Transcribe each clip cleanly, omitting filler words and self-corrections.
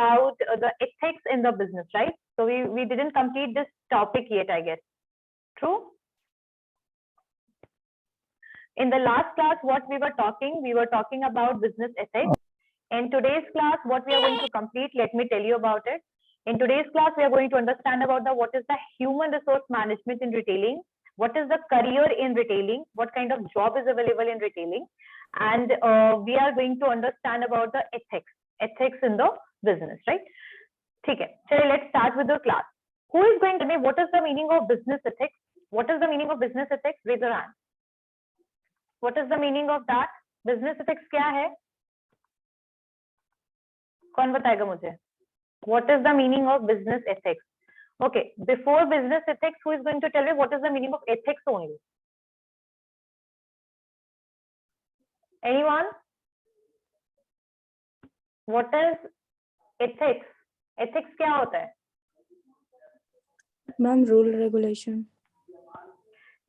about the ethics in the business, right? So we didn't complete this topic yet, I guess. True? In the last class, what we were talking about business ethics. In today's class, what we are going to complete, let me tell you about it. In today's class, we are going to understand about what is the human resource management in retailing, what is the career in retailing, what kind of job is available in retailing, and we are going to understand about the ethics in the business, right? Okay, so let's start with the class. Who is going to tell me what is the meaning of business ethics? What is the meaning of business ethics? Raise your hand. What is the meaning of that? Business ethics क्या है? कौन बताएगा मुझे? What is the meaning of business ethics? Okay, before business ethics, who is going to tell me what is the meaning of ethics only? Anyone? What is ethics? Ethics क्या होता है? Ma'am, rule regulation.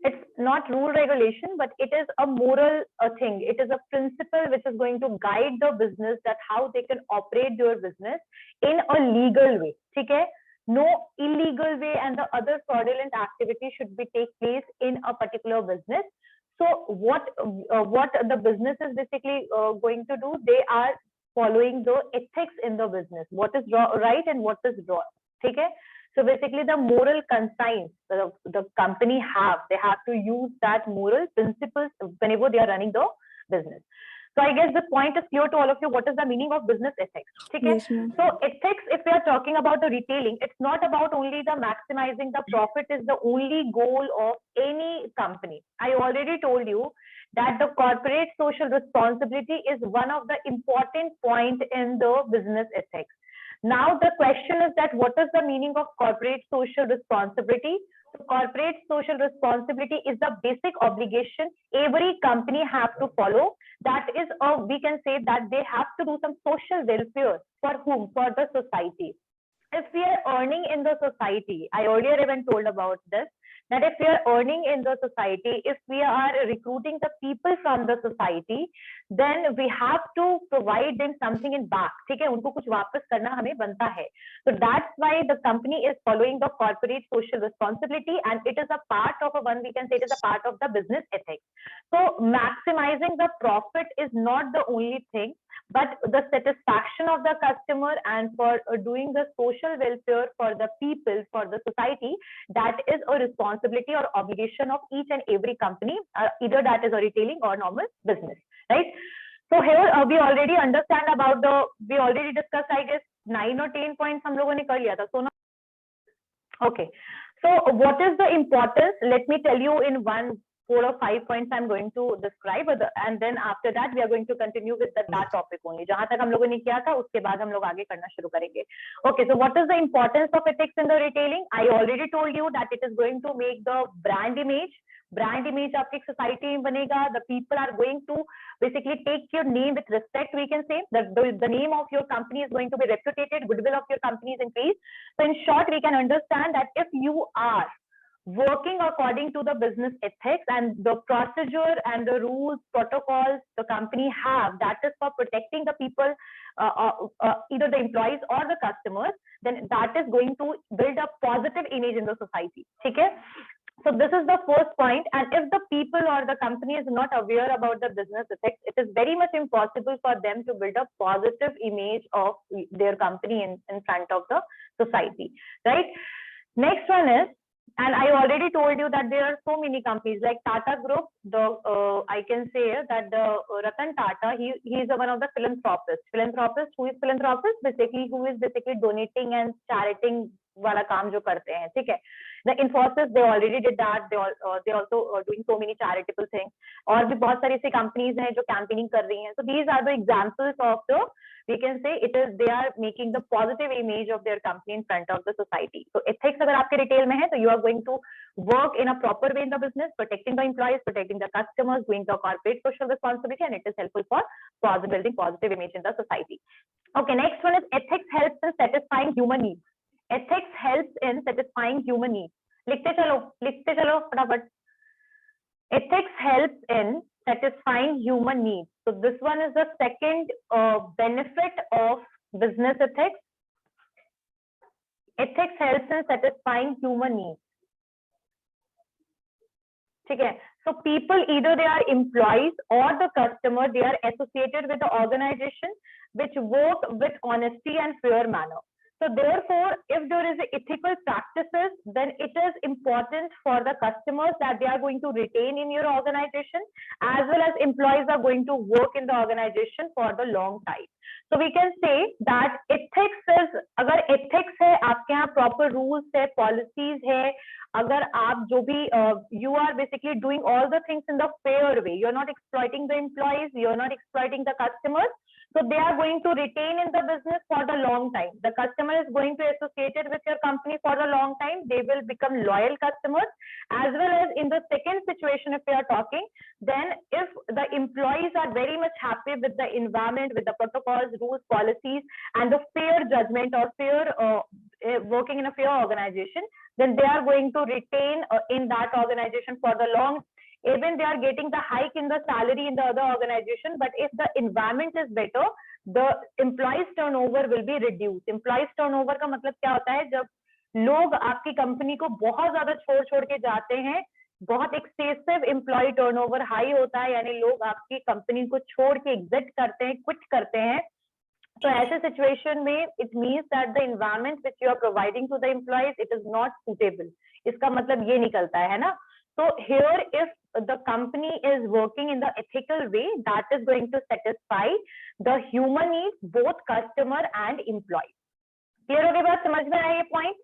It's not rule regulation, but it is a moral thing. It is a principle which is going to guide the business that how they can operate their business in a legal way. Okay? No illegal way and the other fraudulent activity should be take place in a particular business. So what the business is basically going to do, they are following the ethics in the business. What is right and what is wrong. Okay? So basically the moral conscience the company they have to use that moral principles whenever they are running the business. So I guess the point is clear to all of you. What is the meaning of business ethics? Okay? Yes, so ethics, if we are talking about the retailing, it's not about only the maximizing the profit is the only goal of any company. I already told you that the corporate social responsibility is one of the important point in the business ethics. Now the question is that what is the meaning of corporate social responsibility? So corporate social responsibility is the basic obligation every company have to follow. That is, we can say that they have to do some social welfare for whom? For the society. If we are earning in the society, I earlier even told about this, that if we are earning in the society, if we are recruiting the people from the society, then we have to provide them something in back. ठीक है, उनको कुछ वापस करना हमें बनता है. So that's why the company is following the corporate social responsibility, and it is a part of we can say it is a part of the business ethics. So maximizing the profit is not the only thing, but the satisfaction of the customer and for doing the social welfare for the people, for the society, that is a responsibility or obligation of each and every company, either that is a retailing or normal business, right? So here we already understand about we already discussed, I guess 9 or 10 points हम लोगों ने कर लिया था. So now, okay, so what is the importance? Let me tell you in 4 or 5 points I'm going to describe, and then after that we are going to continue with that topic only. जहां तक हम लोगों ने किया था उसके बाद हम लोग आगे करना शुरू करेंगे. Okay, so what is the importance of ethics in the retailing? I already told you that it is going to make the brand image. Brand image आपकी society में बनेगा. The people are going to basically take your name with respect. We can say that the name of your company is going to be reputed. Goodwill of your company is increased. So in short, we can understand that if you are working according to the business ethics and the procedure and the rules, protocols the company have, that is for protecting the people, either the employees or the customers, then that is going to build a positive image in the society. Okay? So this is the first point. And if the people or the company is not aware about the business ethics, it is very much impossible for them to build a positive image of their company in front of the society, right? Next one is, and I already told you that there are so many companies like Tata Group. I can say that the Ratan Tata, he is one of the philanthropists. Who is philanthropist? Basically, who is basically donating and charitying वाला काम जो करते हैं, ठीक है. The Infosys, they already did that. They also are doing so many charitable things. और भी बहुत सारी ऐसी companies हैं जो campaigning कर रही हैं. So these are the examples of we can say they are making the positive image of their company in front of the society. So ethics अगर आपके retail में है, so you are going to work in a proper way in the business, protecting the employees, protecting the customers, doing the corporate social responsibility, and it is helpful for building positive image in the society. Okay, next one is ethics helps in satisfying human needs. Ethics helps in satisfying human needs. लिखते चलो फटाफट. Ethics helps in satisfying human needs. So this one is the second benefit of business ethics. ethics helps in satisfying human needs. ठीक है, so people either they are employees or the customer, they are associated with the organization which work with honesty and fair manner. So therefore, if there is ethical practices, then it is important for the customers that they are going to retain in your organization, as well as employees are going to work in the organization for the long time. So we can say that ethics is, अगर ethics है, आपके यहाँ proper rules है, policies है, अगर आप जो भी you are basically doing all the things in the fair way, you are not exploiting the employees, you are not exploiting the customers, so they are going to retain in the business for the long time. The customer is going to associate it with your company for the long time. They will become loyal customers. As well as in the second situation, if we are talking, then if the employees are very much happy with the environment, with the protocols, rules, policies, and the fair judgment or fair working in a fair organization, then they are going to retain in that organization for the long. Even they are getting the hike in the salary in the other organization, but if the environment is better, the employees turnover will be reduced. Employees turnover का मतलब क्या होता है? जब लोग आपकी company को बहुत ज्यादा छोड़ के जाते हैं, बहुत एक्सेसिव एम्प्लॉय टर्नओवर हाई होता है, यानी लोग आपकी कंपनी को छोड़ के एग्जिट करते हैं, क्विट करते हैं, तो ऐसे सिचुएशन में it means that the environment which you are providing to the employees it is not suitable. इसका मतलब ये निकलता है ना. So here, if the company is working in the ethical way, that is going to satisfy the human needs, both customer and employee. Clear हो गया बात? समझ में आया ये पॉइंट?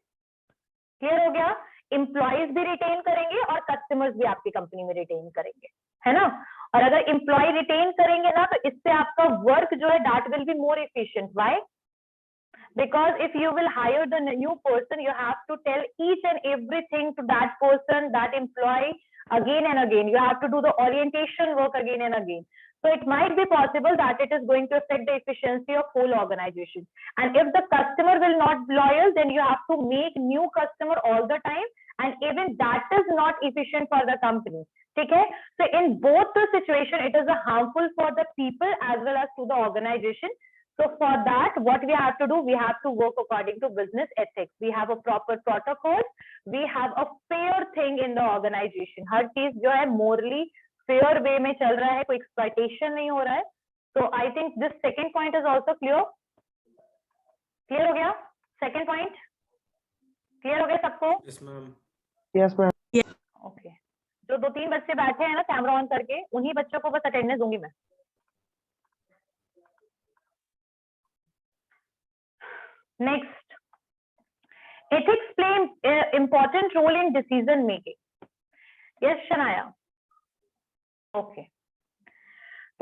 क्लियर हो गया? एम्प्लॉयज भी रिटेन करेंगे और कस्टमर्स भी आपकी कंपनी में रिटेन करेंगे, है ना. और अगर एम्प्लॉय रिटेन करेंगे ना, तो इससे आपका वर्क जो है that will be more efficient. Why? Because if you will hire the new person, you have to tell each and everything to that person, that employee again and again. You have to do the orientation work again and again. So it might be possible that it is going to affect the efficiency of whole organization. And if the customer will not be loyal, then you have to make new customer all the time, and even that is not efficient for the company. Okay? So in both the situation, it is a harmful for the people as well as to the organization. So for that, what we have to do, we have to work according to business ethics. We have a proper protocol. We have a fair thing in the organization. हर चीज जो है morally fair way में चल रहा है, कोई exploitation नहीं हो रहा है. So I think this second point is also clear. Clear हो गया? Second point. Clear हो गया सबको? Yes, ma'am. Yes, ma'am. Okay. जो 2-3 बच्चे बैठे हैं ना कैमरा ऑन करके, उन्हीं बच्चों को बस अटेंडेंस दूंगी मैं. Next, ethics play an important role in decision making. Yes, Shanaya. Okay.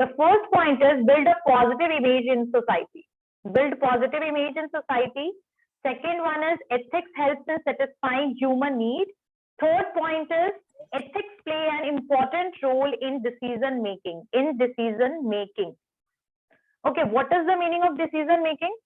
The first point is build a positive image in society. Build positive image in society. Second one is ethics helps in satisfying human need. Third point is ethics play an important role in decision making. In decision making. Okay, what is the meaning of decision making?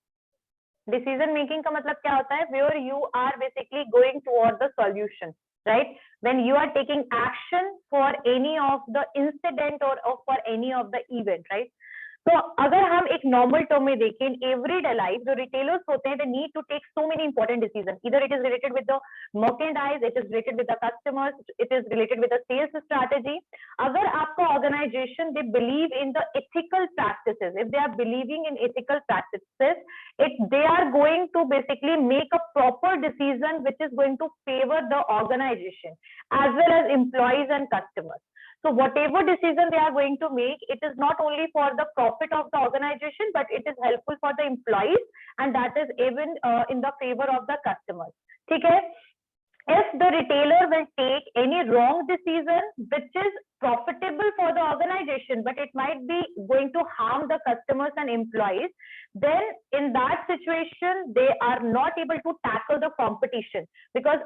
Decision making का मतलब क्या होता है? Where you are basically going toward the solution, right? When you are taking action for any of the incident और for any of the event, right? तो अगर हम एक नॉर्मल टर्म में देखें, इन एवरीडे लाइफ जो रिटेलर्स होते हैं, they need to take so many important decision. इधर it is related with the merchandise, it is related with the customers, it is related with the sales strategy. अगर आपका organisation they believe in the ethical practices, if they are believing in ethical practices, they are going to basically make a proper decision which is going to favor the organization as well as employees and customers. So whatever decision they are going to make, it is not only for the profit of the organization, but it is helpful for the employees, and that is even in the favor of the customers. Okay? If the retailer will take any wrong decision which is profitable for the organization, but it might be going to harm the customers and employees, then in that situation they are not able to tackle the competition. Because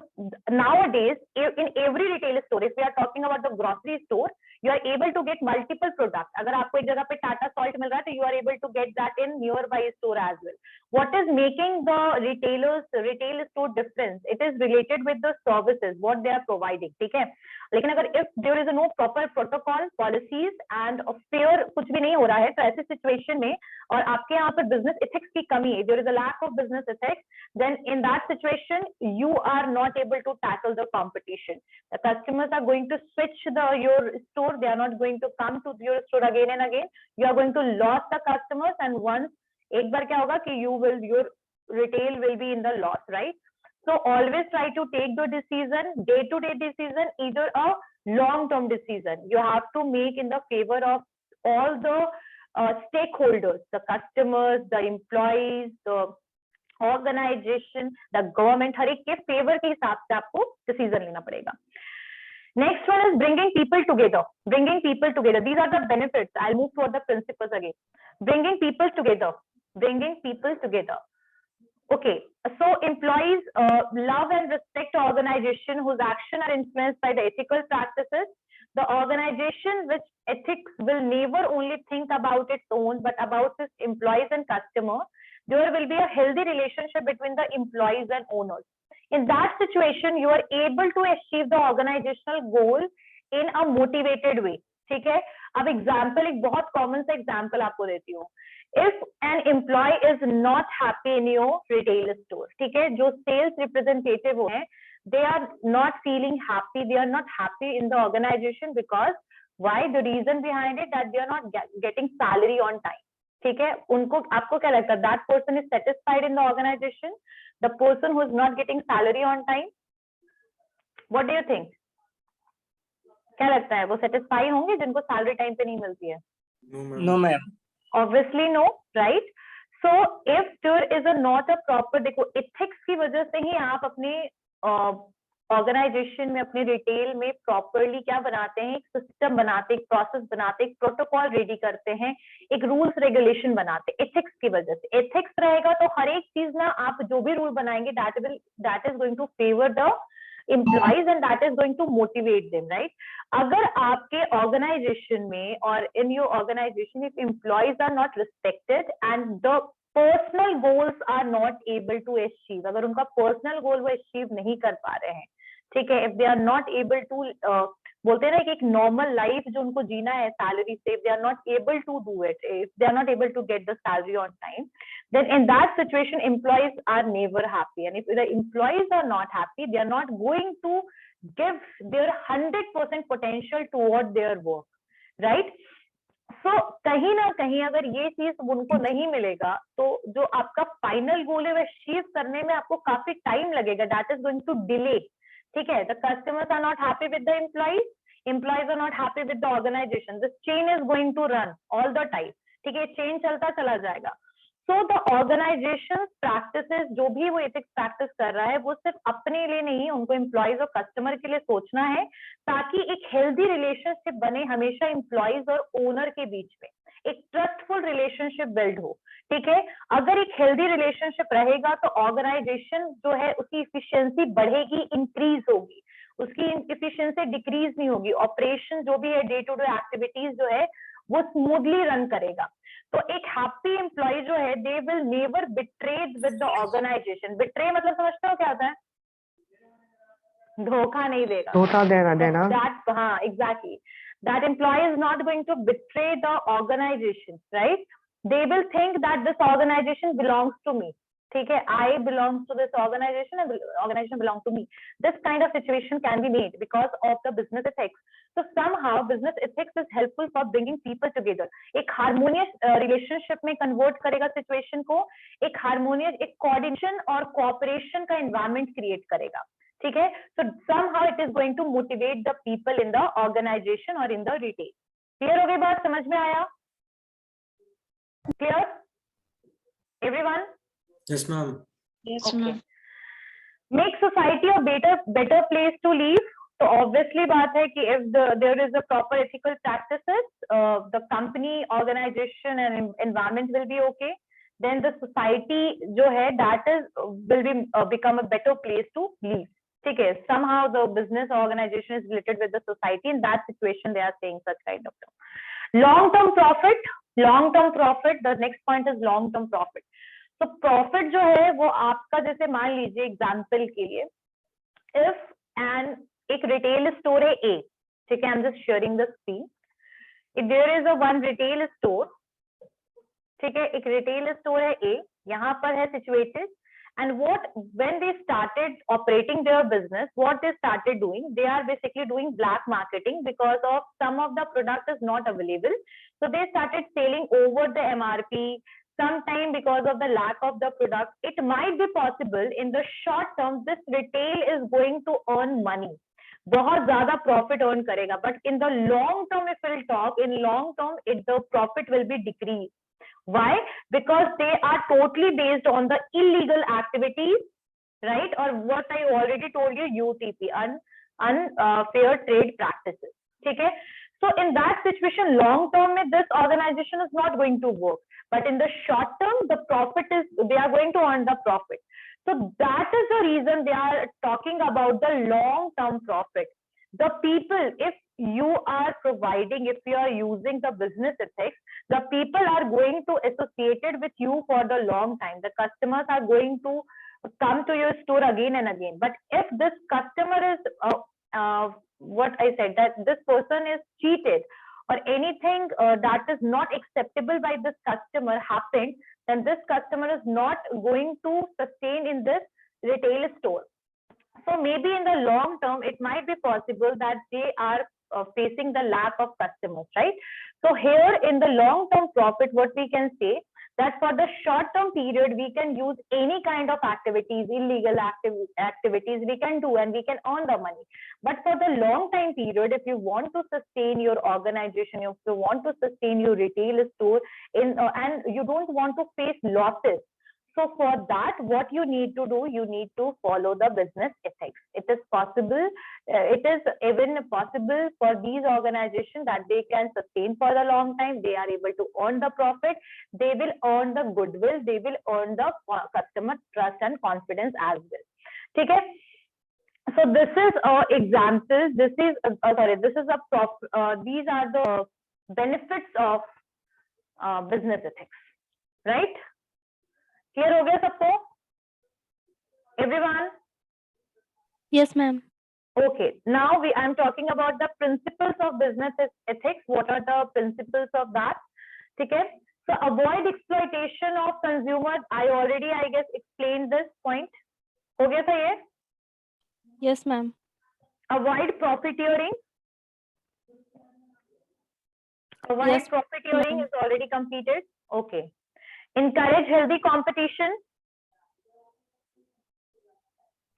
nowadays in every retail store, if we are talking about the grocery store, you are able to get multiple products. अगर आपको एक जगह पे Tata salt मिल रहा है, तो you are able to get that in nearby store as well. What is making the retail store difference? It is related with the services what they are providing. ठीक है? लेकिन अगर if there is no proper protocol, policies and fair कुछ भी नहीं हो रहा है, तो ऐसी सिचुएशन में और आपके यहाँ पर बिजनेस एथिक्स की कमी है, there is a lack of business ethics, then in that situation you are not able to tackle the competition. The customers are going to switch your store, they are not going to come to your store again and again. You are going to lose the customers, and once एक बार क्या होगा कि your retail will be in the loss, right? So always try to take the decision, day-to-day decision, either a long-term decision. You have to make in the favor of all the stakeholders, the customers, the employees, the organization, the government. हर एक के favour के हिसाब से आपको decision लेना पड़ेगा. Next one is bringing people together. Bringing people together. These are the benefits. I'll move toward the principles again. Bringing people together. Bringing people together. Okay, so employees love and respect organization whose action are influenced by the ethical practices. The organization which ethics will never only think about its own, but about its employees and customers. There will be a healthy relationship between the employees and owners. In that situation, you are able to achieve the organizational goal in a motivated way. ठीक है. अब example एक बहुत common सा example आपको देती हूँ. If an employee is not happy in your retail store, ठीक है, जो sales representative हैं, they are not feeling happy, they are not happy in the organization because why? The reason behind it that they are not getting salary on time. ठीक है, उनको आपको क्या लगता है? That person is satisfied in the organization. The person who is not getting salary on time. What do you think? क्या लगता है? वो satisfy होंगे जिनको salary time पे नहीं मिलती है? No ma'am. Obviously no, right? So if there is not a proper, देखो ethics की वजह से ही आप अपने ऑर्गेनाइजेशन में, अपने रिटेल में प्रॉपरली क्या बनाते हैं? एक सिस्टम बनाते, एक प्रोसेस बनाते, एक प्रोटोकॉल रेडी करते हैं, एक रूल्स रेगुलेशन बनाते. एथिक्स की वजह से, एथिक्स रहेगा तो हर एक चीज ना, आप जो भी रूल बनाएंगे that is going to favor the employees and that is going to motivate them, right? अगर आपके ऑर्गेनाइजेशन में और in your organization if employees are not respected and the personal goals are not able to achieve, अगर उनका personal goal वो achieve नहीं कर पा रहे हैं, ठीक है, if they are not able to बोलते हैं ना कि एक नॉर्मल लाइफ जो उनको जीना है सैलरी से, if they are not able to do it, if they are not able to get the salary on time, then in that situation employees are never happy, and if the employees are not happy, they are not going to give their 100% potential toward their work, right? So कहीं ना कहीं अगर ये चीज उनको नहीं मिलेगा तो जो आपका फाइनल गोल है वो अचीव करने में आपको काफी टाइम लगेगा. That is going to delay. ठीक है, the customers are not happy with the employees are not happy with the organisation. This chain is going to run all the time. ठीक है, चेन चलता चला जाएगा. सो द ऑर्गेनाइजेशन प्रैक्टिसेस, जो भी वो एथिक्स प्रैक्टिस कर रहा है, वो सिर्फ अपने लिए नहीं, उनको एम्प्लॉइज और कस्टमर के लिए सोचना है, ताकि एक हेल्दी रिलेशनशिप बने हमेशा एम्प्लॉइज और ओनर के बीच में, एक ट्रस्टफुल रिलेशनशिप बिल्ड हो. ठीक है, अगर एक हेल्दी रिलेशनशिप रहेगा तो ऑर्गेनाइजेशन जो है उसकी इफिशियंसी बढ़ेगी, इंक्रीज होगी, उसकी इफिशियंसी डिक्रीज नहीं होगी. ऑपरेशन जो भी है, डे टू डे एक्टिविटीज जो है वो स्मूथली रन करेगा. तो एक हैप्पी एम्प्लॉय जो है, they will never betray with the organisation. Betray मतलब समझते हो क्या होता है? धोखा नहीं देगा, धोखा देना. That, हाँ, exactly. That employee is not going to betray the organization, right? They will think that this organization belongs to me. ठीक है, I belong to this organization and organization belongs to me. This kind of situation can be made because of the business ethics. So somehow business ethics is helpful for bringing people together. एक harmonious relationship में convert करेगा situation को, एक harmonious, एक coordination और cooperation का environment create करेगा. ठीक है, so somehow it is going to motivate the people in the organization or in the retail. Clear हो गई बात? समझ में आया? Clear? Everyone? Yes, ma'am. Yes, Okay. ma'am. Make society a better place to live. So obviously बात है कि if there is a proper ethical practices, the company, organization and environment will be okay. Then the society जो है that is will be become a better place to live. ठीक है, somehow the business organization is related with the society. In that situation they are saying such kind of term. Long-term profit. Long-term profit. The next point is long-term profit. तो profit जो है वो आपका, जैसे मान लीजिए एग्जांपल के लिए, इफ एक रिटेल स्टोर है ए, ठीक है, I am just sharing the screen. If there is a one retail store, ठीक है, एक रिटेल स्टोर है ए, यहाँ पर है situated, And when they started operating their business, what they started doing, they are basically doing black marketing because of some of the product is not available. So they started selling over the MRP. Sometime because of the lack of the product, it might be possible in the short term, this retail is going to earn money. बहुत ज्यादा profit earn करेगा, but in the long term, if we'll talk, in long term, the profit will be decreased. Why? Because they are totally based on the illegal activities, right? Or what I already told you, UTP, unfair trade practices. Okay? So in that situation, long term, this organization is not going to work. But in the short term, the profit is, they are going to earn the profit. So that is the reason they are talking about the long term profit. The people, if you are providing, if you are using the business ethics, the people are going to associate it with you for the long time. The customers are going to come to your store again and again. But if this customer is, what I said, that this person is cheated or anything that is not acceptable by this customer happened, then this customer is not going to sustain in this retail store. So maybe in the long term, it might be possible that they are facing the lack of customers, right? So here in the long term profit, what we can say that for the short term period, we can use any kind of activities, illegal activities we can do and we can earn the money. But for the long time period, if you want to sustain your organization, if you want to sustain your retail store in and you don't want to face losses, so for that, what you need to do, you need to follow the business ethics. It is possible, it is even possible for these organizations that they can sustain for the long time. They are able to earn the profit. They will earn the goodwill. They will earn the customer trust and confidence as well. Okay? So this is examples. This is this is these are the benefits of business ethics, right? Clear हो गया सबको? Everyone? Yes, ma'am. Okay. Now I'm talking about the principles of business ethics. What are the principles of that? Okay. So avoid exploitation of consumers. I already, I guess, explained this point. हो गया था ये? Yes, ma'am. Avoid profiteering. Avoid Yes, profiteering ma'am. is already completed. Okay. Encourage healthy competition.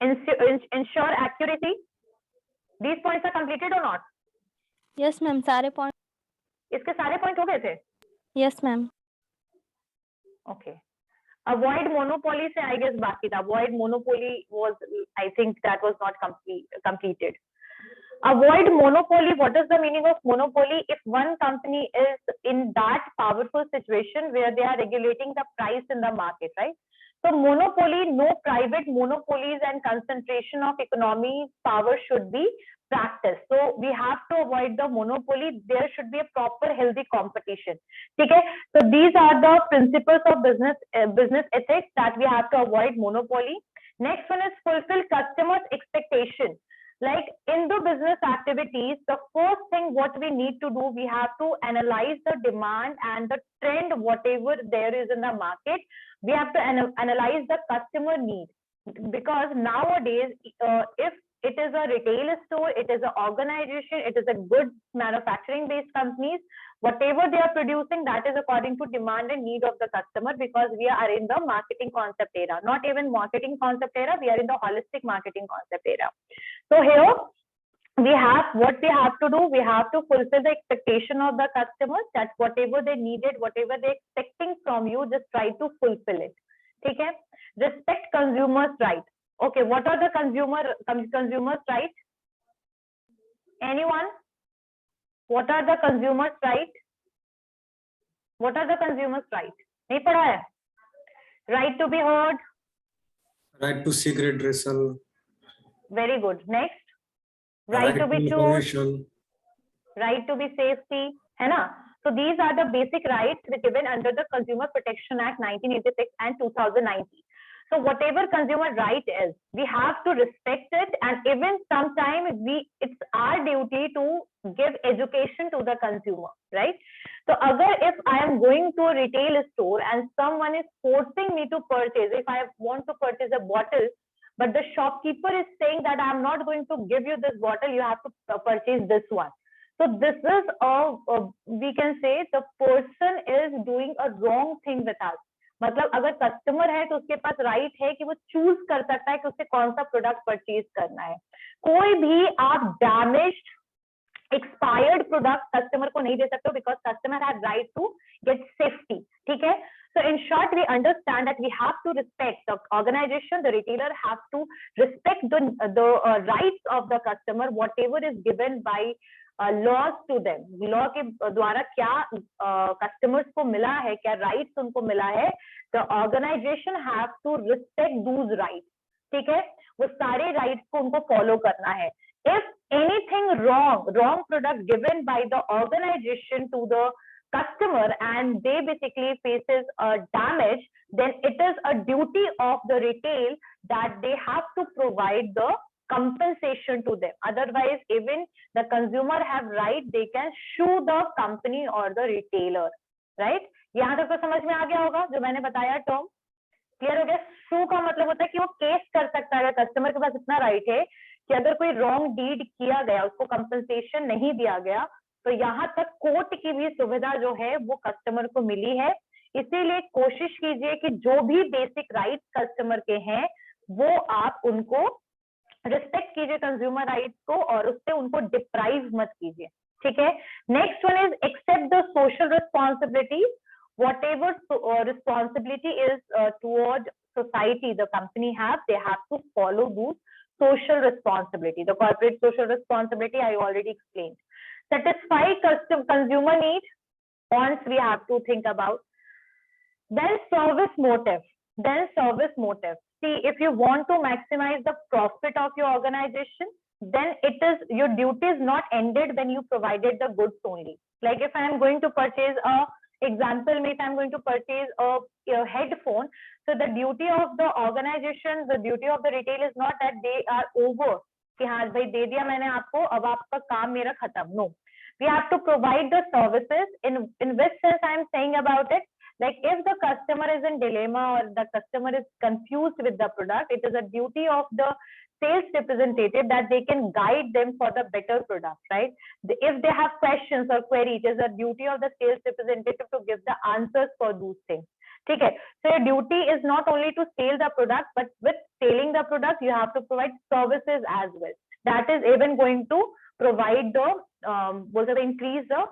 Ensure accuracy. These points are completed or not? Yes, ma'am. सारे point. इसके सारे point हो गए थे? Yes, ma'am. Okay. Avoid monopoly से I guess बाकी था. Avoid monopoly was, I think that was not completed. Avoid monopoly. What is the meaning of monopoly? If one company is in that powerful situation where they are regulating the price in the market, right? So monopoly, no private monopolies and concentration of economy power should be practiced. So we have to avoid the monopoly. There should be a proper healthy competition. Okay? So these are the principles of business ethics that we have to avoid monopoly. Next one is fulfill customers' expectation. Like in the business activities, the first thing what we need to do, we have to analyze the demand and the trend, whatever there is in the market. We have to analyze the customer need, because nowadays, if it is a retail store, it is an organization, it is a good manufacturing based companies, whatever they are producing, that is according to demand and need of the customer, because we are in the marketing concept era, not even marketing concept era, we are in the holistic marketing concept era. So here we have, what we have to do, we have to fulfill the expectation of the customers, that whatever they needed, whatever they're expecting from you, just try to fulfill it. Okay? Respect consumers' right. Okay, what are the consumers' right? Anyone? What are the consumers' right? What are the consumers' right? नहीं पढ़ा है? Right to be heard. Right to seek redressal. Very good. Next. Right to be chosen. Right to be safety. है ना? So these are the basic rights given under the Consumer Protection Act 1986 and 2019. So whatever consumer right is, we have to respect it, and even sometimes it's our duty to give education to the consumer, right? So if I am going to a retail store and someone is forcing me to purchase, if I want to purchase a bottle, but the shopkeeper is saying that I'm not going to give you this bottle, you have to purchase this one. So this is we can say the person is doing a wrong thing with us. मतलब अगर customer है तो उसके पास right है कि वो choose कर सकता है कि उसे कौन सा प्रोडक्ट परचेज करना है. कोई भी आप डैमेज्ड एक्सपायर्ड प्रोडक्ट कस्टमर को नहीं दे सकते, because customer have right to get safety. ठीक है. So in short, we understand that we have to respect the organization, the retailer have to respect the rights of the customer, whatever is given by laws to them. Law के द्वारा क्या customers को मिला है, क्या rights उनको मिला है, the organization have to respect those rights. ठीक है. वो सारे राइट्स को उनको फॉलो करना है. If anything wrong product given by the organization to the customer and they basically faces a damage, then it is a duty of the retail that they have to provide the compensation to them. Otherwise, even the consumer have right, they can sue the company or the retailer. Right? यहाँ तक तो समझ में आ गया होगा जो मैंने बताया टर्म. क्लियर हो गया? सू का मतलब होता है कि वो केस कर सकता है. कस्टमर के पास इतना राइट है कि अगर कोई रॉन्ग डीड किया गया, उसको कंपनसेशन नहीं दिया गया, तो यहाँ तक कोर्ट की भी सुविधा जो है वो कस्टमर को मिली है. इसीलिए कोशिश कीजिए कि जो भी बेसिक राइट्स कस्टमर के हैं वो आप उनको रिस्पेक्ट कीजिए, कंज्यूमर राइट्स को, और उससे उनको डिप्राइव मत कीजिए. ठीक है. Next one is except the social responsibility. Whatever responsibility is toward society the company have, they have to follow those social responsibility. The corporate social responsibility I already explained. Satisfy consumer need, wants we have to think about. Then service motive. See, if you want to maximize the profit of your organization, then your duty is not ended when you provided the goods only. Like if I am going to purchase if I'm going to purchase a headphone, so the duty of the organization, the duty of the retail is not that they are over कि हाँ भाई दे दिया मैंने आपको, अब आपका काम मेरा खत्म. No, we have to provide the services. In which sense I am saying about it, like if the customer is in dilemma or the customer is confused with the product, it is a duty of the sales representative that they can guide them for the better product, right? If they have questions or queries, it is a duty of the sales representative to give the answers for those things. ठीक है. So your duty is not only to sell the product, but with selling the product, you have to provide services as well. That is even going to provide the increase the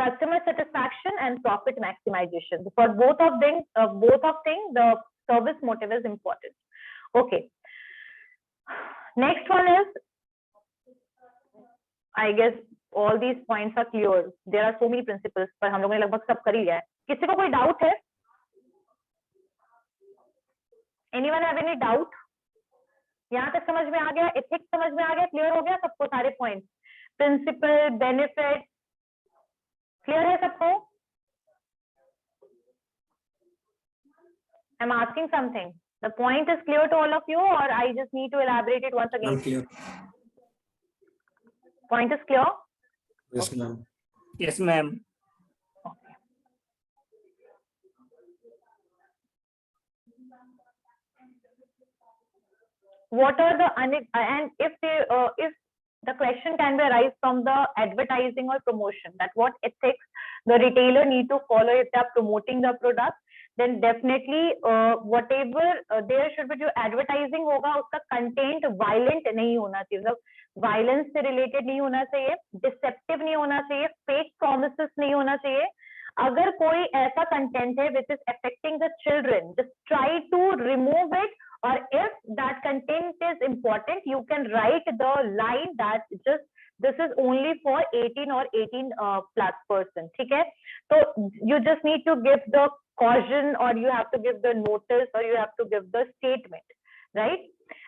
customer satisfaction and profit maximization. For both of things, the service motive is important. Okay. Next one is, I guess all these points are clear. There are so many principles, पर हम लोगों ने लगभग सब कर ही लिया है. किसी को कोई डाउट है? Anyone have any doubt? यहाँ तक समझ में आ गया? एथिक्स समझ में आ गया? क्लियर हो गया सबको सारे पॉइंट्स? प्रिंसिपल, बेनिफिट क्लियर है सबको? I'm asking something. The point is clear to all of you, or I just need to elaborate it once again? Clear. Point is clear? Yes, ma'am. Yes, ma'am. Okay. What are the and if the question can be arise from the advertising or promotion, that what ethics the retailer need to follow if they are promoting the product, then definitely whatever there should be, जो advertising होगा उसका content violent नहीं होना चाहिए, मतलब violence से related नहीं होना चाहिए, deceptive नहीं होना चाहिए, fake promises नहीं होना चाहिए. अगर कोई ऐसा content है which is affecting the children, just try to remove it, or if that content is important, you can write the line that just this is only for 18 or 18 plus person. ठीक है. So you just need to give the caution, or you have to give the notice, or you have to give the statement, right?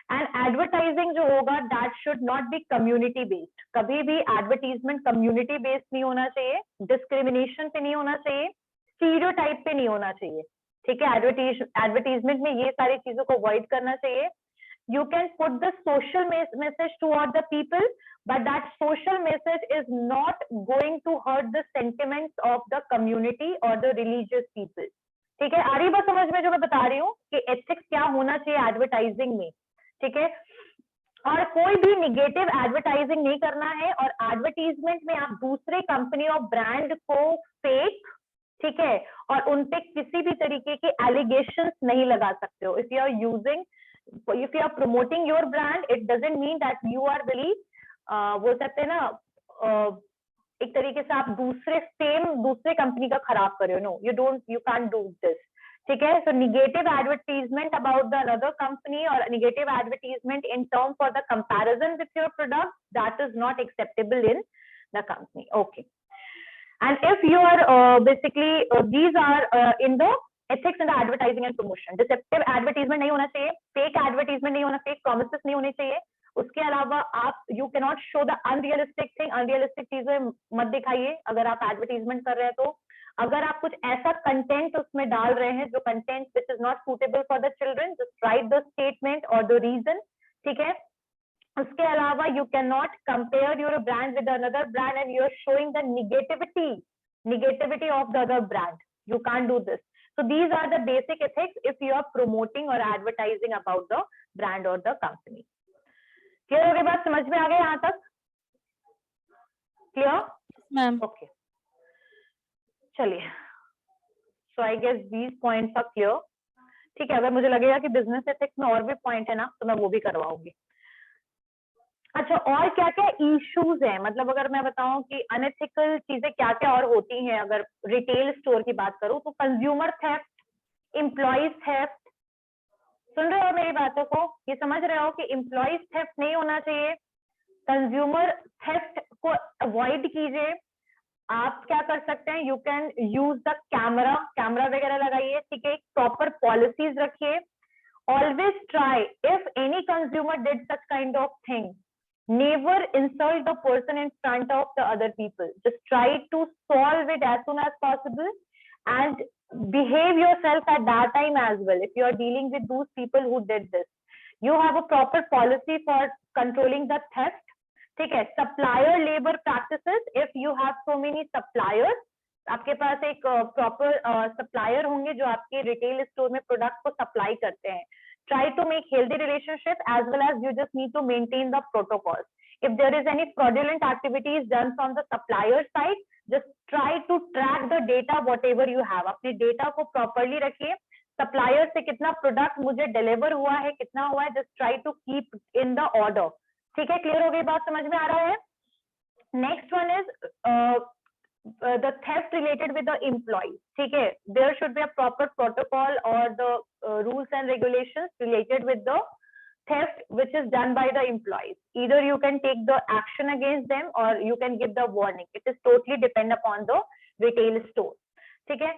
And advertising जो होगा, that should not be community based. कभी भी advertisement community based नहीं होना चाहिए, discrimination पे नहीं होना चाहिए, stereotype पे नहीं होना चाहिए. ठीक है, एडवर्टीजमेंट में ये सारी चीजों को अवॉइड करना चाहिए. You can put the social message toward the people, but that social message is not going to hurt the sentiments of the community or the religious people. ठीक है, आ रही बात समझ में जो मैं बता रही हूँ कि एथिक्स क्या होना चाहिए एडवर्टाइजिंग में. ठीक है, और कोई भी निगेटिव एडवर्टाइजिंग नहीं करना है, और एडवर्टीजमेंट में आप दूसरे कंपनी और ब्रांड को फेक, ठीक है, और उनपे किसी भी तरीके के एलिगेशंस नहीं लगा सकते हो. If you are promoting your brand, it doesn't mean that you are really बोल सकते हैं ना, एक तरीके से आप दूसरे कंपनी का खराब कर रहे हो. No, you can't do this. ठीक है, so negative advertisement about the other company or negative advertisement in terms for the comparison with your product, that is not acceptable in the company. Okay, and if you are basically these are in the ethics in the advertising and promotion. Deceptive advertisement नहीं होना चाहिए, fake advertisement नहीं होना चाहिए, promises नहीं होने चाहिए. उसके अलावा आप you cannot show the unrealistic thing, unrealistic चीजें मत दिखाइए अगर आप advertisement कर रहे हैं. तो अगर आप कुछ ऐसा कंटेंट उसमें डाल रहे हैं जो content which is not suitable for the children, just write the statement or the reason. ठीक है, उसके अलावा you cannot compare your brand with another brand and you are showing the negativity of the other brand. You can't do this. So these are the basic ethics if you are promoting or advertising about the brand or the company. Clear हो गई बात, समझ में आ गया यहाँ तक? Clear? Ma'am. Okay. चलिए. So I guess these points are clear. ठीक है, अगर मुझे लगेगा कि बिजनेस एथिक्स में और भी पॉइंट है ना, तो मैं वो भी करवाऊंगी. अच्छा, और क्या क्या इश्यूज हैं, मतलब अगर मैं बताऊं कि अनएथिकल चीजें क्या क्या और होती हैं अगर रिटेल स्टोर की बात करूं, तो कंज्यूमर थेफ्ट, एम्प्लॉइज थेफ्ट. सुन रहे हो मेरी बातों को? ये समझ रहे हो कि एम्प्लॉइज थेफ्ट नहीं होना चाहिए, कंज्यूमर थेफ्ट को अवॉइड कीजिए. आप क्या कर सकते हैं, you can use the camera वगैरह लगाइए. ठीक है, प्रॉपर पॉलिसीज रखिए. Always try, if any consumer did such kind of thing, never insult the person in front of the other people. Just try to solve it as soon as possible and behave yourself at that time as well. If you are dealing with those people who did this, you have a proper policy for controlling the theft. ठीक है, supplier labor practices. If you have so many suppliers, आपके पास एक proper supplier होंगे जो आपके retail store में product को supply करते हैं. Try to make healthy relationship as well as you just need to maintain the protocols. If there is any fraudulent activities done from the supplier side, just try to track the data whatever you have. अपने data को properly रखिए. Supplier से कितना product मुझे deliver हुआ है, कितना हुआ है, just try to keep in the order. ठीक है, क्लियर हो गई बात, समझ में आ रहा है? Next one is the theft related with the employees. ठीक है, there should be a proper protocol or the rules and regulations related with the theft which is done by the employees. Either you can take the action against them or you can give the warning. It is totally depend upon the retail store. ठीक है,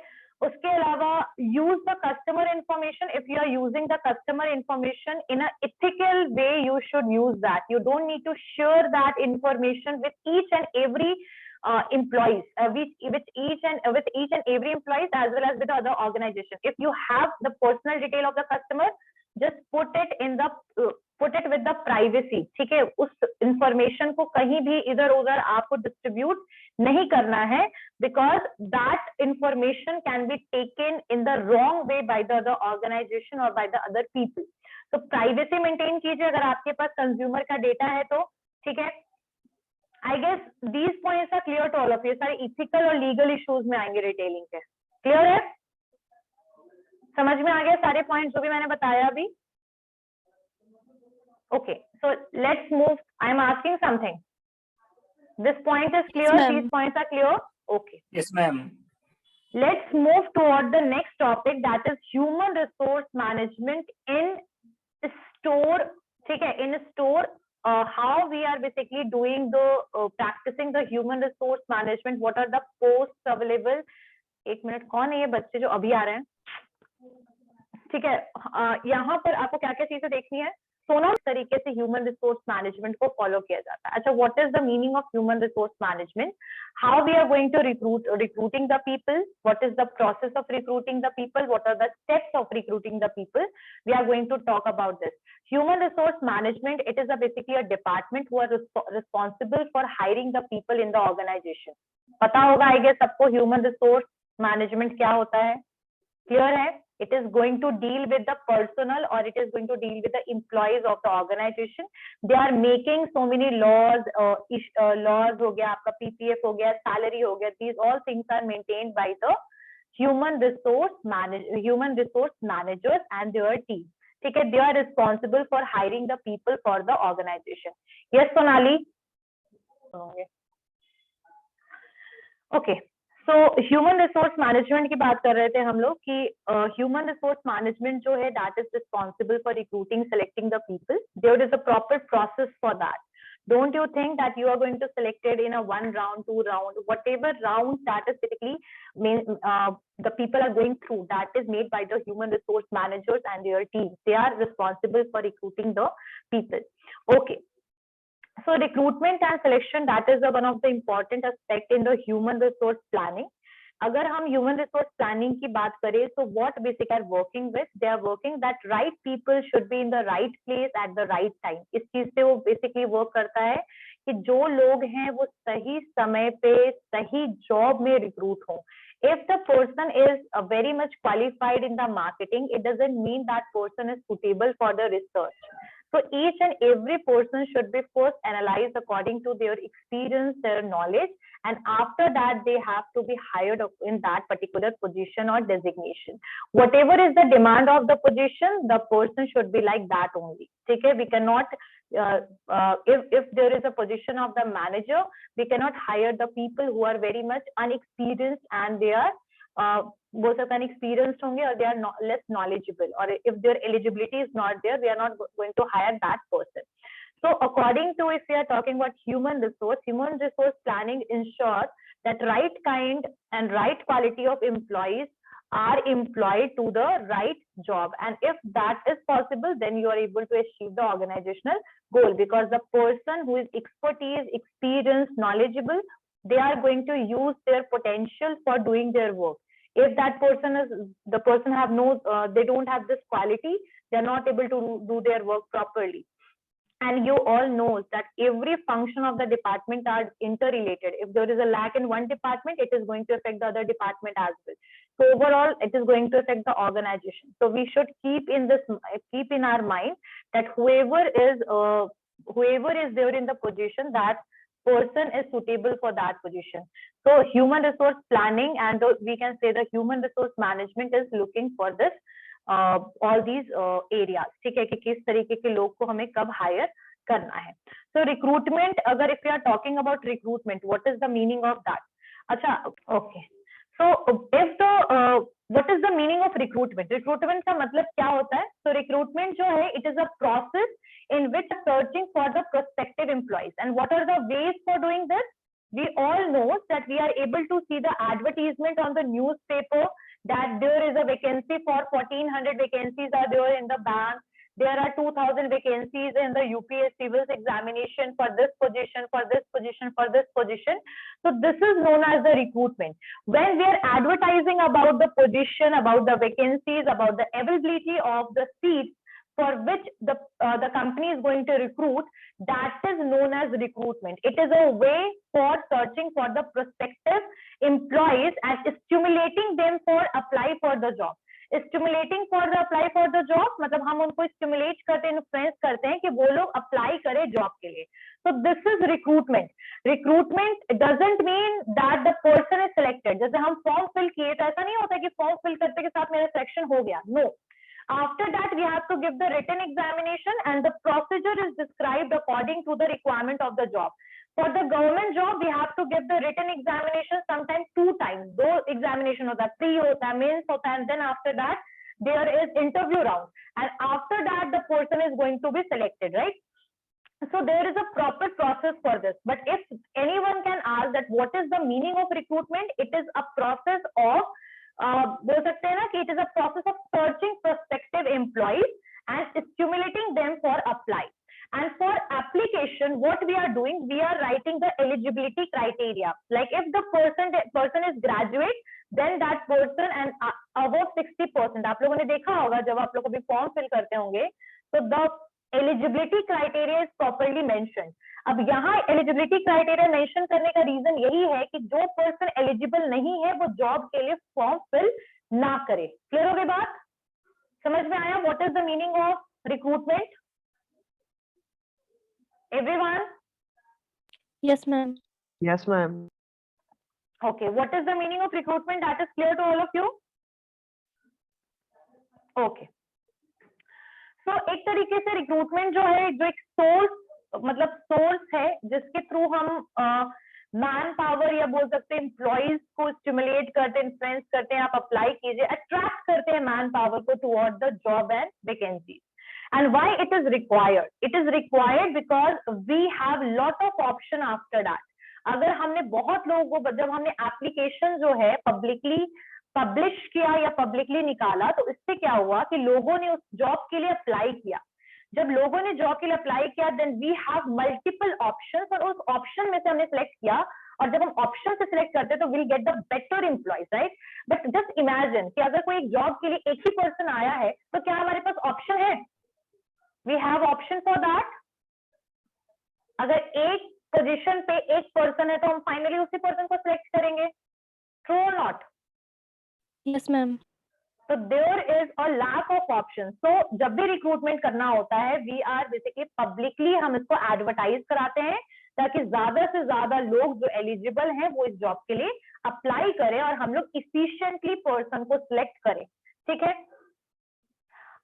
उसके अलावा use the customer information. If you are using the customer information in a ethical way, you should use that. You don't need to share that information with each and every employees, with each and every employees as well as with the other organization. If you have the personal detail of the customer, just put it with the privacy. ठीक है, उस information को कहीं भी इधर उधर आपको distribute नहीं करना है, because that information can be taken in the wrong way by the other organization or by the other people. So privacy maintain कीजिए अगर आपके पास consumer का data है तो. ठीक है, I guess these points are clear to all of you. सारे ethical और legal issues में आएंगे retailing के. Clear है? समझ में आ गया सारे points जो भी मैंने बताया अभी? Okay, so let's move. I am asking something. This point is clear. Yes, These points are clear. Okay. Yes, ma'am. Let's move toward the next topic, that is human resource management in store. ठीक है, in store. How we are basically doing the practicing the human resource management. What are the posts available? एक minute, कौन है ये बच्चे जो अभी आ रहे हैं? ठीक है, यहाँ पर आपको क्या क्या चीजें देखनी है? सोना इस तरीके से ह्यूमन रिसोर्स मैनेजमेंट को फॉलो किया जाता है. अच्छा, what is the meaning of human resource management? How we are going to recruiting the people? What is the process of recruiting the people? What are the steps of recruiting the people? We are going to talk about this. Human resource management, it is basically a department who are responsible for hiring the people in the organization. पता होगा I guess सबको human resource management क्या होता है. Clear है? It is going to deal with the personnel, or it is going to deal with the employees of the organization. They are making so many laws, laws हो गया, आपका PPF हो गया, salary हो गया. These all things are maintained by the human resource managers and their team. ठीक है? They are responsible for hiring the people for the organization. Yes, Sonali? Okay. So human resource management की बात कर रहे थे हम लोग कि ह्यूमन रिसोर्स मैनेजमेंट जो है that is responsible for recruiting, selecting the people. There is a proper process for that. Don't you think that you are going to select it in a 1 round, 2 round, whatever round that is typically the people are going through, that is made by the human resource managers and their teams. They are responsible for recruiting the people. Okay. So recruitment and selection, that is one of the important aspect in the human resource planning. अगर हम human resource planning की बात करें, so what basically are working with? They are working that right people should be in the right place at the right time. इस चीज से वो basically work करता है कि जो लोग हैं वो सही समय पे सही job में recruit हों. If the person is very much qualified in the marketing, it doesn't mean that person is suitable for the research. So each and every person should be first analyzed according to their experience, their knowledge, and after that they have to be hired in that particular position or designation. Whatever is the demand of the position, the person should be like that only. Okay, we cannot if there is a position of the manager, we cannot hire the people who are very much unexperienced and they are both are unexperienced होंगे or they are not, less knowledgeable, or if their eligibility is not there, we are not going to hire that person. So according to, if we are talking about human resource planning ensures that right kind and right quality of employees are employed to the right job, and if that is possible, then you are able to achieve the organizational goal, because the person who is expertise, experienced, knowledgeable, they are going to use their potential for doing their work. If that person is, the person have no, they don't have this quality, they are not able to do their work properly. And you all know that every function of the department are interrelated. If there is a lack in one department, it is going to affect the other department as well. So overall, it is going to affect the organization. So we should keep in our mind that whoever is there in the position, that person is suitable for that position. So human resource planning, and we can say the human resource management is looking for this all these areas. ठीक है, कि किस तरीके के लोग को हमें कब hire करना है. So recruitment, अगर if we are talking about recruitment, what is the meaning of that? अच्छा, okay. So if the what is the meaning of recruitment? Recruitment का मतलब क्या होता है? So recruitment जो है, it is a process in which searching for the prospective employees. And what are the ways for doing this? We all know that we are able to see the advertisement on the newspaper that there is a vacancy for 1400 vacancies are there in the bank. There are 2000 vacancies in the UPS civil examination for this position, for this position, for this position. So this is known as the recruitment. When we are advertising about the position, about the vacancies, about the availability of the seats for which the company is going to recruit, that is known as recruitment. It is a way for searching for the prospective employees and stimulating them for apply for the job. Stimulating for the apply for the job, मतलब हम उनको stimulate करते हैं, influence करते हैं कि वो लोग apply करें job के लिए. So this is recruitment. Recruitment doesn't mean that the person is selected. जैसे हम form fill किए तो ऐसा नहीं होता कि form fill करते के साथ मेरा selection हो गया. No. After that, we have to give the written examination, and the procedure is described according to the requirement of the job. For the government job, we have to give the written examination sometimes 2 times. दो examination होता है, pre होता है, mains होता है, and then after that there is interview round, and after that the person is going to be selected, right? So there is a proper process for this. But if anyone can ask that what is the meaning of recruitment, it is a process of बोल सकते हैं ना कि it is a process of searching prospective employees and stimulating them for apply. And for application, what we are doing, we are writing the eligibility criteria. Like if the person is graduate, then that person and above 60%. आप लोगों ने देखा होगा जब आप लोग अभी form fill करते होंगे, तो the eligibility criteria is properly mentioned. अब यहाँ एलिजिबिलिटी क्राइटेरिया मेंशन करने का रीजन यही है कि जो पर्सन एलिजिबल नहीं है वो जॉब के लिए फॉर्म फिल ना करे. क्लियर हो गई बात? समझ में आया? What is the meaning of recruitment? Everyone? Yes, ma'am. Yes, ma'am. Okay. What is the meaning of recruitment? That is clear to all of you? Okay. So एक तरीके से रिक्रूटमेंट जो है, जो एक सोर्स मतलब सोर्स है जिसके थ्रू हम मैन पावर या बोल सकते हैं एम्प्लॉइज को स्टिमुलेट करते हैं, इन्फ्लुएंस करते हैं, आप अप्लाई कीजिए, अट्रैक्ट करते हैं मैन पावर को toward the job and vacancy. And why it is required? It is required because we have lot of option after that. अगर हमने बहुत लोगों को, जब हमने एप्लीकेशन जो है पब्लिकली पब्लिश किया या पब्लिकली निकाला, तो इससे क्या हुआ कि लोगों ने उस जॉब के लिए अप्लाई किया. जब लोगों ने जॉब के लिए अप्लाई किया, then we have multiple options, और उस ऑप्शन में से हमने सिलेक्ट किया, और जब हम ऑप्शन से सिलेक्ट करते हैं तो will get the better employees, right? But just imagine कि अगर कोई एक जॉब के लिए एक ही पर्सन आया है, तो क्या हमारे पास ऑप्शन है? We have option for that. अगर एक पोजीशन पे एक पर्सन है तो हम फाइनली उसी पर्सन को सिलेक्ट करेंगे. ट्रू और not? Yes, ma'am. So there is a lack of options. So जब भी रिक्रूटमेंट करना होता है, we are basically publicly हम इसको एडवर्टाइज कराते हैं ताकि ज्यादा से ज्यादा लोग जो एलिजिबल हैं वो इस जॉब के लिए अप्लाई करें और हम लोग इफिशिएंटली पर्सन को सिलेक्ट करें. ठीक है?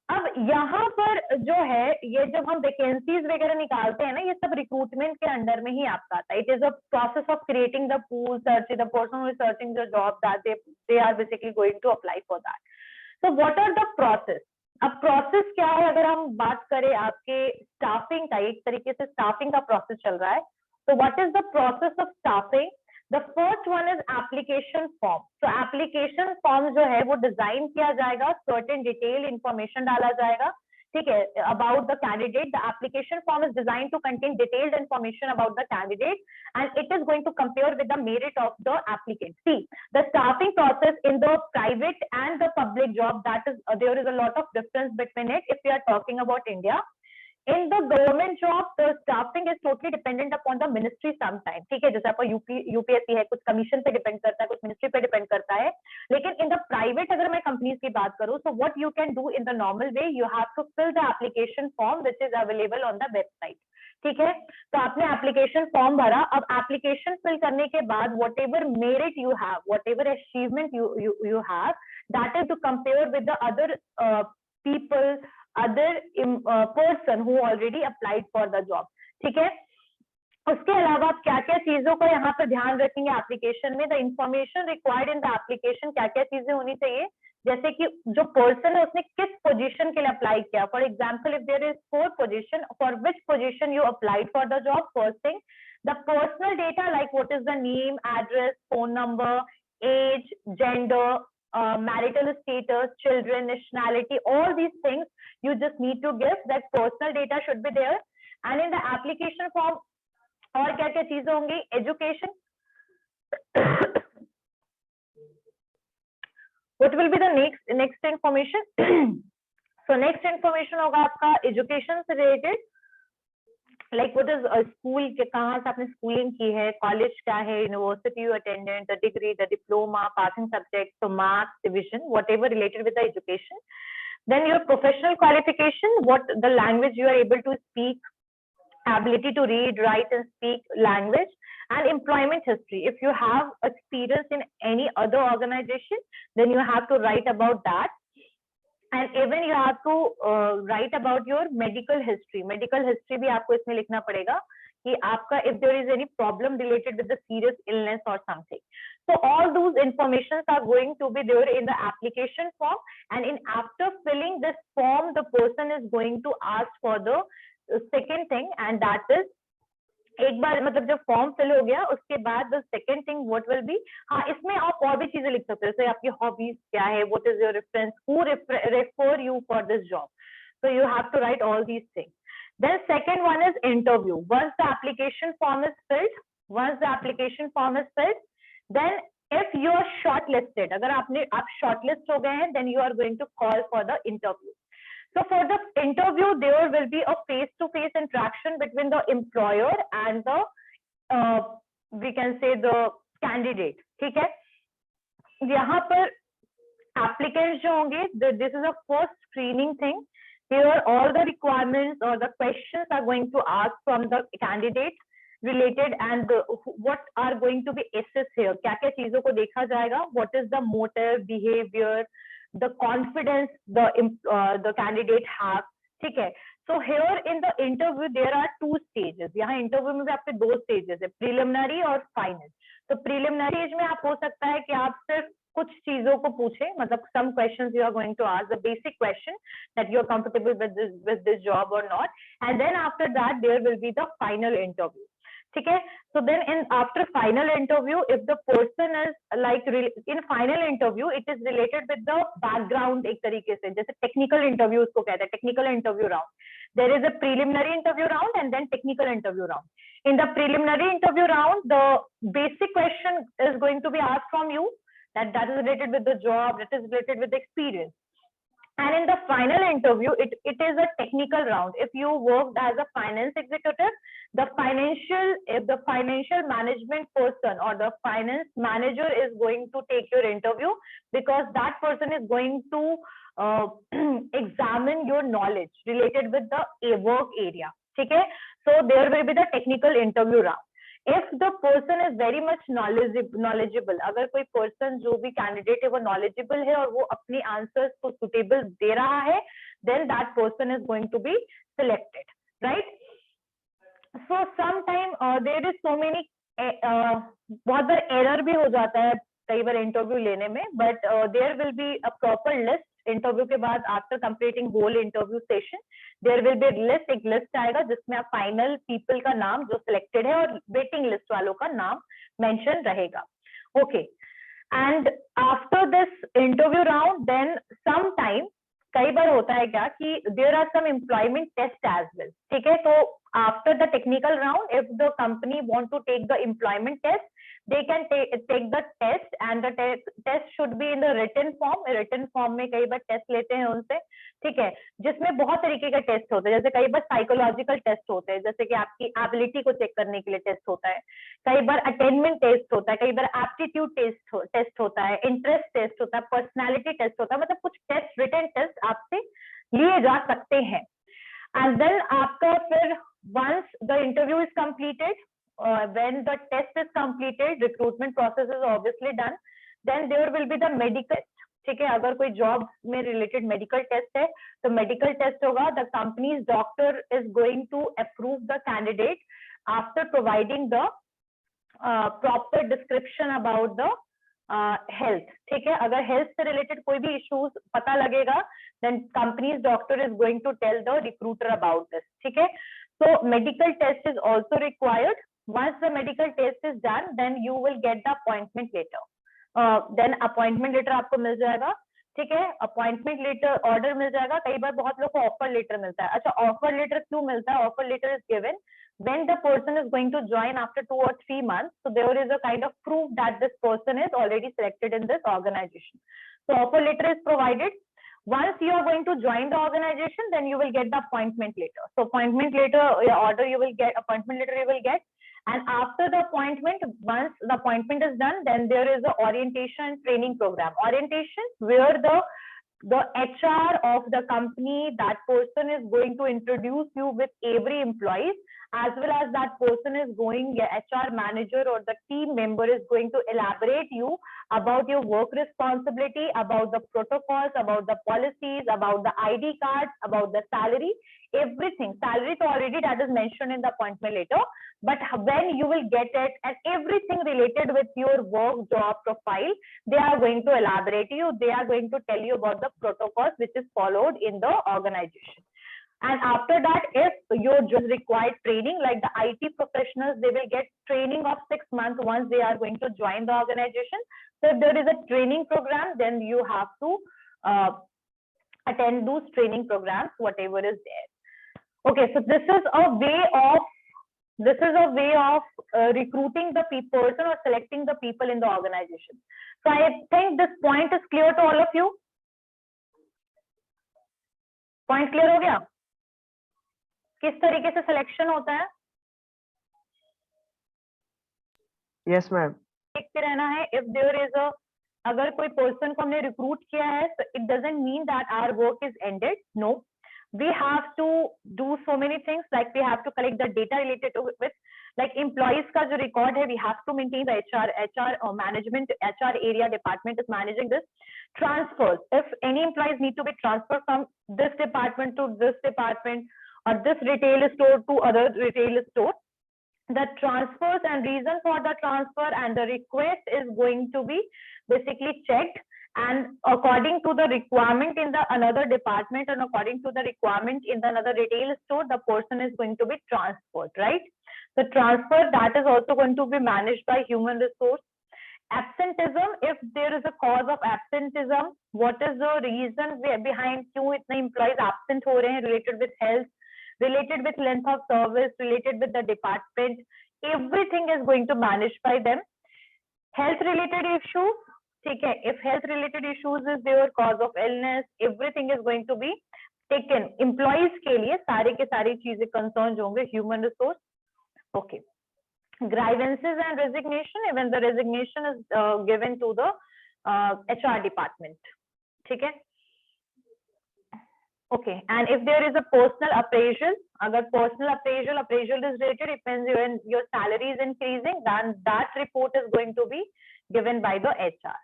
अब यहाँ पर जो है, ये जब हम वैकेंसीज वगैरह निकालते हैं ना, ये सब रिक्रूटमेंट के अंडर में ही आपका आता है. It is a process of creating the pool, search the person who is searching the job that they are basically going to apply for that. So what are the process? अब process क्या है? अगर हम बात करें आपके staffing का, एक तरीके से स्टाफिंग का प्रोसेस चल रहा है. तो what is the process of staffing? The first one is application form. So application form जो है वो डिजाइन किया जाएगा, certain detail information डाला जाएगा. ठीक है? About the candidate, the application form is designed to contain detailed information about the candidate, and it is going to compare with the merit of the applicant. See, the staffing process in the private and the public job, that is there is a lot of difference between it. If we are talking about India, in the government job, the staffing is totally dependent upon the ministry sometime. ठीक है? जैसे आपका UPSC है, कुछ commission पे depend करता है, कुछ मिनिस्ट्री पे डिपेंड करता है. लेकिन इन द प्राइवेट अगर मैं कंपनीज की बात करूं, so what you can do in the normal way, you have to fill the application form which is available on the website. ठीक है? तो आपने एप्लीकेशन फॉर्म भरा. अब एप्लीकेशन फिल करने के बाद what ever merit you have, what ever achievement you have, that is to compare with the other people, other person who already applied for the job. ठीक है? उसके अलावा आप क्या क्या चीजों का यहाँ पर ध्यान रखेंगे एप्लीकेशन में? The information required in the application, क्या क्या चीजें होनी चाहिए? जैसे कि जो पर्सन है उसने किस पोजीशन के लिए अप्लाई किया. For example, if there is 4 position, for which position you applied for the job. First thing, the personal data like what is the name, address, phone number, age, gender, marital status, children, nationality, all these things you just need to give. That personal data should be there. And in the application form और क्या क्या चीजें होंगी? Education. What will be the next information? So next information होगा आपका education से related. Like what is school के, कहाँ से आपने schooling की है, college क्या है, university you attended, the degree, the diploma, passing subject, so marks, division, whatever related with the education. Then your professional qualification, what the language you are able to speak, ability to read, write and speak language, and employment history. If you have experience in any other organization, then you have to write about that. And even you have to write about your medical history. Medical history भी आपको इसमें लिखना पड़ेगा कि आपका if there is any problem related with the serious illness or something. So all those informations are going to be there in the application form. And in after filling this form, the person is going to ask for the second thing, and that is, एक बार मतलब जब form fill हो गया उसके बाद the second thing what will be, हाँ इसमें आप और भी चीजें लिख सकते हो, जैसे आपकी हॉबीज क्या है, what is your reference, who refer you for this job. So you have to write all these things. Then second one is interview. Once the application form is filled, then if you are shortlisted, अगर आप shortlist हो गए हैं, then you are going to call for the interview. So for the interview, there will be a face-to-face interaction between the employer and the we can say the candidate. ठीक है? यहाँ पर applicants जो होंगे, this is a first screening thing. Here all the requirements or the questions are going to ask from the candidate related and what are going to be assessed here. क्या क्या चीजों को देखा जाएगा? What is the motive, behavior, the confidence the candidate have. ठीक है? So here in the interview there are two stages. यहाँ interview में भी आपके दो stages है, preliminary और final. तो preliminary stage में आप हो सकता है कि आप सिर्फ कुछ चीजों को पूछे, मतलब some questions you are going to ask, the basic question that you are comfortable with this job or not, and then after that there will be the final interview. ठीक है? So then after final interview, if the person is like in final interview, it is related with the background एक तरीके से, जैसे technical interview उसको कहते हैं, technical interview round. There is a preliminary interview round and then technical interview round. In the preliminary interview round, the basic question is going to be asked from you, that is related with the job, that is related with the experience. And in the final interview, it is a technical round. If you worked as a finance executive, the financial management person or the finance manager is going to take your interview, because that person is going to examine your knowledge related with the work area. Okay? So there will be the technical interview round. If the person is very much knowledgeable, अगर कोई person जो भी candidate है वो knowledgeable है और वो अपनी answers को suitable दे रहा है, then that person is going to be selected, right? So sometime there is so many बहुत बार error भी हो जाता है कई बार interview लेने में, but there will be a proper list. Interview के बाद after completing whole interview session there will be list, एक लिस्ट आएगा जिसमें आप फाइनल पीपल का नाम जो सिलेक्टेड है और वेटिंग लिस्ट वालों का नाम मेंशन रहेगा. Okay, and after this interview round then some time कई बार होता है क्या कि there are some employment test as well. ठीक है? तो after the technical round if the company want to take the employment test, they can take the test and the test should be in the written form. written form में कई बार test लेते हैं उनसे, ठीक है, जिसमें बहुत तरीके का टेस्ट होता है. जैसे कई बार साइकोलॉजिकल टेस्ट होते हैं, जैसे कि आपकी एबिलिटी को चेक करने के लिए टेस्ट होता है. कई बार अटेनमेंट टेस्ट होता है, कई बार एप्टीट्यूड टेस्ट होता है, इंटरेस्ट टेस्ट होता है, पर्सनैलिटी टेस्ट होता है. मतलब कुछ टेस्ट, रिटन टेस्ट आपसे लिए जा सकते हैं. एंड देन आपका फिर once the interview is completed, when the test is completed, recruitment process is obviously done, then there will be the medical. ठीक है? अगर कोई जॉब में रिलेटेड मेडिकल टेस्ट है तो मेडिकल टेस्ट होगा. The company's doctor is going to approve the candidate after providing the proper description about the health. ठीक है? अगर हेल्थ से रिलेटेड कोई भी इश्यूज पता लगेगा, then company's doctor is going to tell the recruiter about this. ठीक है? So medical test is also required. Once the medical test is done, then you will get the appointment letter. Then appointment letter आपको मिल जाएगा. ठीक है? appointment letter order मिल जाएगा. कई बार बहुत लोग को offer letter मिलता है. अच्छा, offer letter क्यों मिलता है? offer letter is given when the person is going to join after 2 or 3 months. So there is a kind of proof that this person is already selected in this organization. So offer letter is provided. Once you are going to join the organization, then you will get the appointment letter. So appointment letter order you will get, appointment letter you will get, and after the appointment, once the appointment is done, then there is a orientation and training program. Orientation where the HR of the company, that person is going to introduce you with every employee, as well as that person is going, HR manager or the team member is going to elaborate you about your work responsibility, about the protocols, about the policies, about the ID cards, about the salary, everything. Salary so already that is mentioned in the appointment letter, but when you will get it and everything related with your work job profile, they are going to elaborate you. They are going to tell you about the protocols which is followed in the organization. And after that, if your job required training, like the IT professionals, they will get training of 6 months once they are going to join the organization. So if there is a training program, then you have to attend those training programs, whatever is there. Okay, so this is a way of recruiting the person or selecting the people in the organization. So I think this point is clear to all of you. Point clear हो गया? किस तरीके से selection होता है? Yes, ma'am. देखते रहना है. If there is a, अगर कोई person को हमने recruit किया है, so it doesn't mean that our work is ended. No, we have to do so many things. Like we have to collect the data related to with, like employees का जो record है, we have to maintain the HR or management, HR area department is managing this. Transfers. If any employees need to be transferred from this department to this department or this retail store to other retail store, the transfers and reason for the transfer and the request is going to be basically checked, and according to the requirement in the another department and according to the requirement in the another retail store, the person is going to be transferred, right? The transfer, that is also going to be managed by human resource. Absenteeism, if there is a cause of absenteeism, what is the reason behind क्यों इतने employees absent हो रहे हैं, related with health, related with length of service, related with the department, everything is going to manage by them. Health related issues, ठीक है, if health related issues is there, cause of illness, everything is going to be taken. Employees के लिए सारे के सारी चीजें concerns होंगे, human resource. Okay. Grievances and resignation, even the resignation is given to the HR department. ठीक है. Okay, and if there is a personal appraisal, agar personal appraisal is related, it means your salary is increasing, then that report is going to be given by the HR.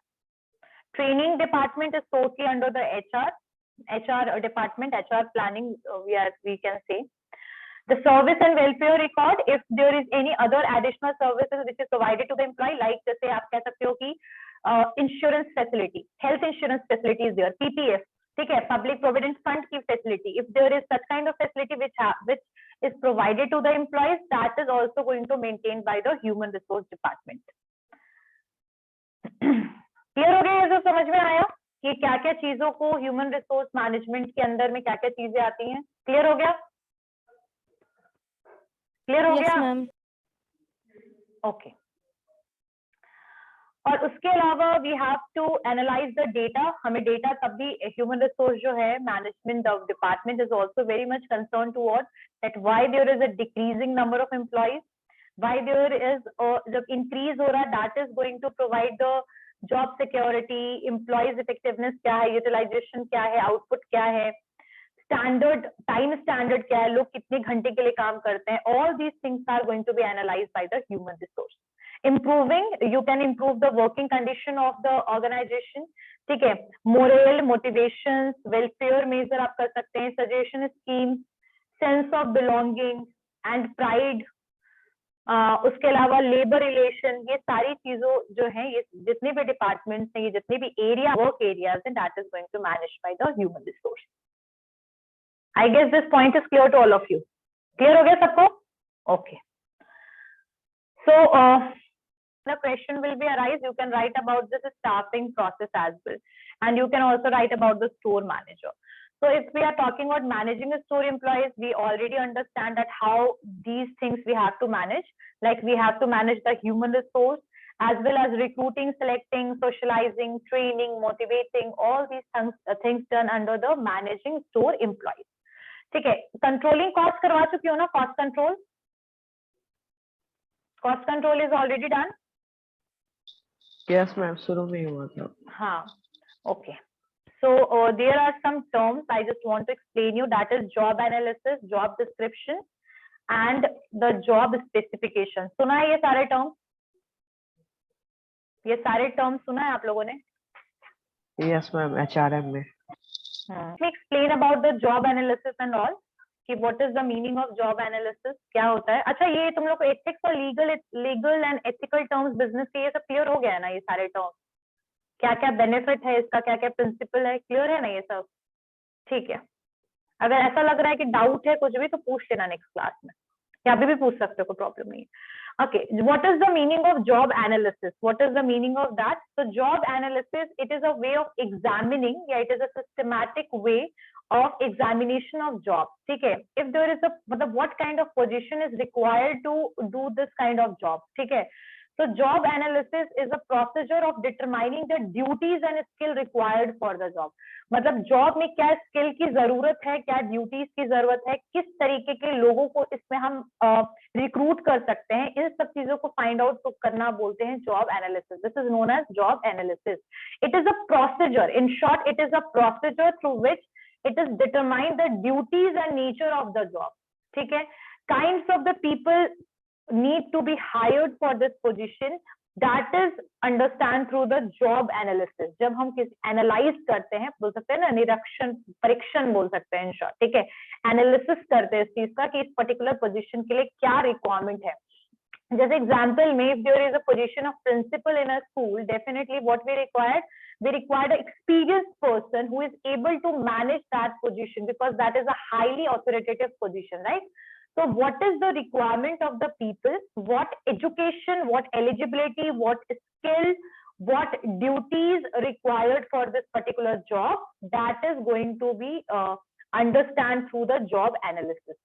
Training department is totally under the HR department, HR planning, we can say. The service and welfare record, if there is any other additional services which is provided to the employee, like जैसे आप कह सकते हो कि insurance facility, health insurance facility is there, PPF, ठीक है, public provident fund की facility, if there is such kind of facility which is provided to the employees, that is also going to maintained by the human resource department. Clear हो गया? ये सब समझ में आया कि क्या क्या चीजों को ह्यूमन रिसोर्स मैनेजमेंट के अंदर में क्या क्या चीजें आती हैं? क्लियर हो गया? क्लियर हो गया? ओके. और उसके अलावा we have to analyse the data. हमें डेटा तब भी ह्यूमन रिसोर्स जो है management of department is also very much concern toward that why there is a decreasing number of employees, why there is जब increase हो रहा है, that is going to provide the job security, employees effectiveness क्या है, utilisation क्या है, output क्या है, स्टैंडर्ड टाइम स्टैंडर्ड क्या है, लोग कितने घंटे के लिए काम करते हैं. All these things are going to be analysed by the human resource. Improving, you can improve the working condition of the organization. ठीक है, मोरल, मोटिवेशंस, वेलफेयर मेजर आप कर सकते हैं, suggestion scheme, sense of belonging and pride. उसके अलावा labour relation, ये सारी चीजों जो है, ये जितने भी डिपार्टमेंट्स हैं, ये जितने भी एरिया वर्क एरियाज हैं, that is going to manage by the human resource. I guess this point is clear to all of you. Clear हो गया सबको? Okay. So the question will be arise, you can write about this staffing process as well, and you can also write about the store manager. So if we are talking about managing the store employees, we already understand that how these things we have to manage. Like we have to manage the human resource as well as recruiting, selecting, socializing, training, motivating, all these things done under the managing store employees. ठीक है, controlling cost करवा चुकी हो ना? cost control is already done. Yes, ma'am. शुरू में ही हुआ था. हाँ. Okay. So there are some terms I just want to explain you. That is job analysis, job description, and the job specification. सुना है ये सारे terms? ये सारे terms सुना है आप लोगों ने? Yes, ma'am. HRM में. Let me explain about the job analysis and all. कि what is the meaning of job analysis, क्या होता है. अच्छा, ये तुम लोग को ethics और legal and ethical terms business के ये सब clear हो गया है ना? ये सारे terms क्या क्या benefit है इसका, क्या क्या principle है, clear है ना ये सब? ठीक है. अगर ऐसा लग रहा है कि doubt है कुछ भी तो पूछ लेना next class में, या अभी भी पूछ सकते हो, कोई प्रॉब्लम नहीं है. Okay, what is the meaning of job analysis? What is the meaning of that? So job analysis, it is a way of examining, yeah, it is a systematic way of examination of job. ठीक है, if there is a मतलब what kind of position is required to do this kind of job, ठीक है. So job analysis is a procedure of determining the duties and skill required for the job. मतलब job में क्या skill की जरूरत है, क्या ड्यूटीज की जरूरत है, किस तरीके के लोगों को इसमें हम रिक्रूट कर सकते हैं, इन सब चीजों को फाइंड आउट तो करना बोलते हैं job analysis. This is known as job analysis. It is a procedure, in short it is a procedure through which it is determine the duties and nature of the job. ठीक है, kinds of the people need to be hired for this position, that is understand through the job analysis. जब हम किसी analyse करते हैं, बोल सकते हैं ना, निरीक्षण परीक्षण बोल सकते हैं इन शॉर्ट. ठीक है, एनालिसिस करते हैं इस चीज का कि इस पर्टिकुलर पोजीशन के लिए क्या रिक्वायरमेंट है. जैसे एग्जांपल में, if there is a position of principal in a school, definitely what we required an experienced person who is able to manage that position, because that is a highly authoritative position, right? So what is the requirement of the people? What education, what eligibility, what skill, what duties required for this particular job? That is going to be understand through the job analysis.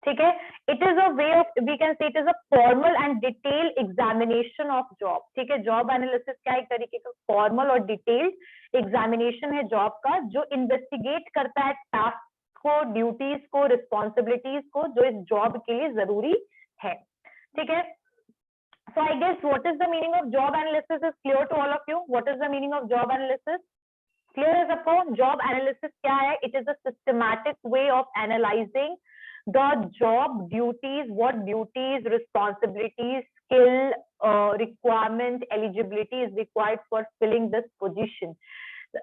ठीक है, it is a way of, we can say it is a formal and detailed examination of job. ठीक है, job analysis क्या एक तरीके का formal और detailed examination है job का, जो investigate करता है task को, ड्यूटीज को, रिस्पॉन्सिबिलिटीज को जो इस जॉब के लिए जरूरी है. ठीक है, so I guess what is the meaning of job analysis is clear to all of you. What is the meaning of job analysis? Clear है सबको? जॉब एनालिसिस क्या है? It is a systematic way of analysing the job duties, what duties, responsibilities, skill, requirement, eligibility is required for filling this position.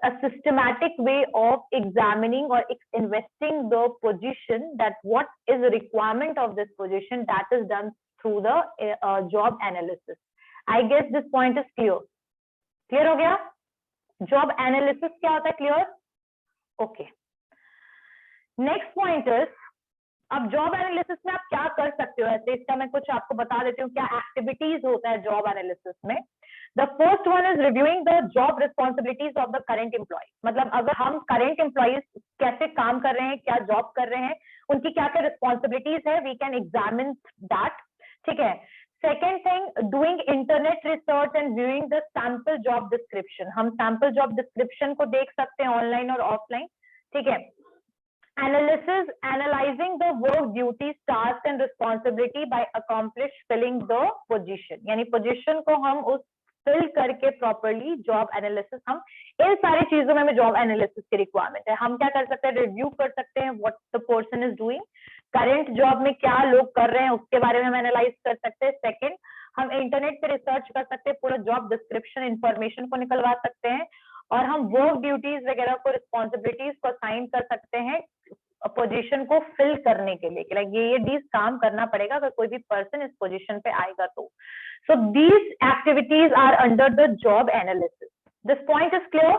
A systematic way of examining or investing the position, that what is the requirement of this position, that is done through the job analysis. I guess this point is clear. Clear हो गया? Job analysis क्या होता है? Clear? Okay. Next point is, अब job analysis में आप क्या कर सकते हो? ऐसे इसका मैं कुछ आपको बता देती हूँ क्या एक्टिविटीज होता है जॉब एनालिसिस में. The first one is reviewing the job responsibilities of the current employee. मतलब अगर हम करेंट एम्प्लॉयज कैसे काम कर रहे हैं, क्या जॉब कर रहे हैं, उनकी क्या क्या रिस्पॉन्सिबिलिटीज है, वी कैन एग्जामिन दैट. ठीक है. Second thing, doing internet research and viewing the sample job description. हम सैंपल जॉब डिस्क्रिप्शन को देख सकते हैं ऑनलाइन और ऑफलाइन. ठीक है. Analysis, analyzing the work duties, tasks and responsibility by accomplish filling the position. यानी पोजीशन को हम उस फिल करके प्रॉपरली जॉब एनालिसिस, हम इन सारी चीजों में जॉब एनालिसिस की रिक्वायरमेंट है. हम क्या कर सकते हैं? रिव्यू कर सकते हैं what the person is doing, current job में क्या लोग कर रहे हैं उसके बारे में हम एनालाइज कर सकते हैं. सेकंड, हम इंटरनेट पे रिसर्च कर सकते हैं, पूरा जॉब डिस्क्रिप्शन इंफॉर्मेशन को निकलवा सकते हैं, और हम वर्क ड्यूटीज वगैरह को, रिस्पॉन्सिबिलिटीज को असाइन कर सकते हैं पोजीशन को फिल करने के लिए. लाइक ये डीज काम करना पड़ेगा अगर कोई भी पर्सन इस पोजीशन पे आएगा तो. So these activities are under the job analysis. This point is clear?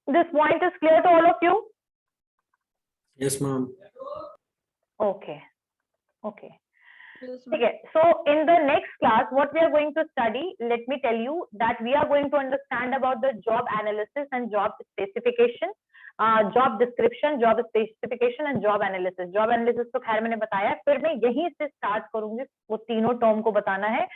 This point is clear to all of you? Yes, ma'am. Okay. Okay. Okay, so in the next class, what we are going to study, let me tell you that we are going to understand about the job analysis and job specification, job description, job specification and job analysis. Job analysis तो खैर मैंने बताया, फिर मैं यहीं से start करूंगी, वो तीनों टर्म को बताना है.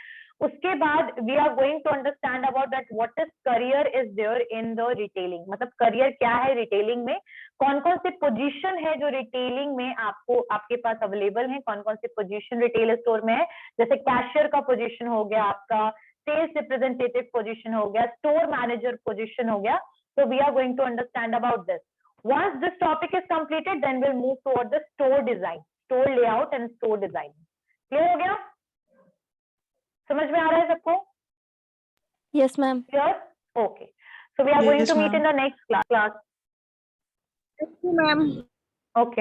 उसके बाद we are going to understand about that what is career is there in the retailing. मतलब करियर क्या है रिटेलिंग में, कौन कौन से पोजीशन है जो रिटेलिंग में आपको आपके पास अवेलेबल है, कौन कौन से पोजीशन रिटेल स्टोर में है. जैसे कैशियर का पोजीशन हो गया, आपका सेल्स रिप्रेजेंटेटिव पोजीशन हो गया, स्टोर मैनेजर पोजीशन हो गया. So we are going to understand about this. Once this topic is completed, then we'll move toward the store design, store layout and store design. Clear हो गया? समझ में आ रहा है सबको? Yes, ma'am. Clear? Okay. So we are going Yes, to meet ma'am. in the next class. Yes, ma'am. Okay.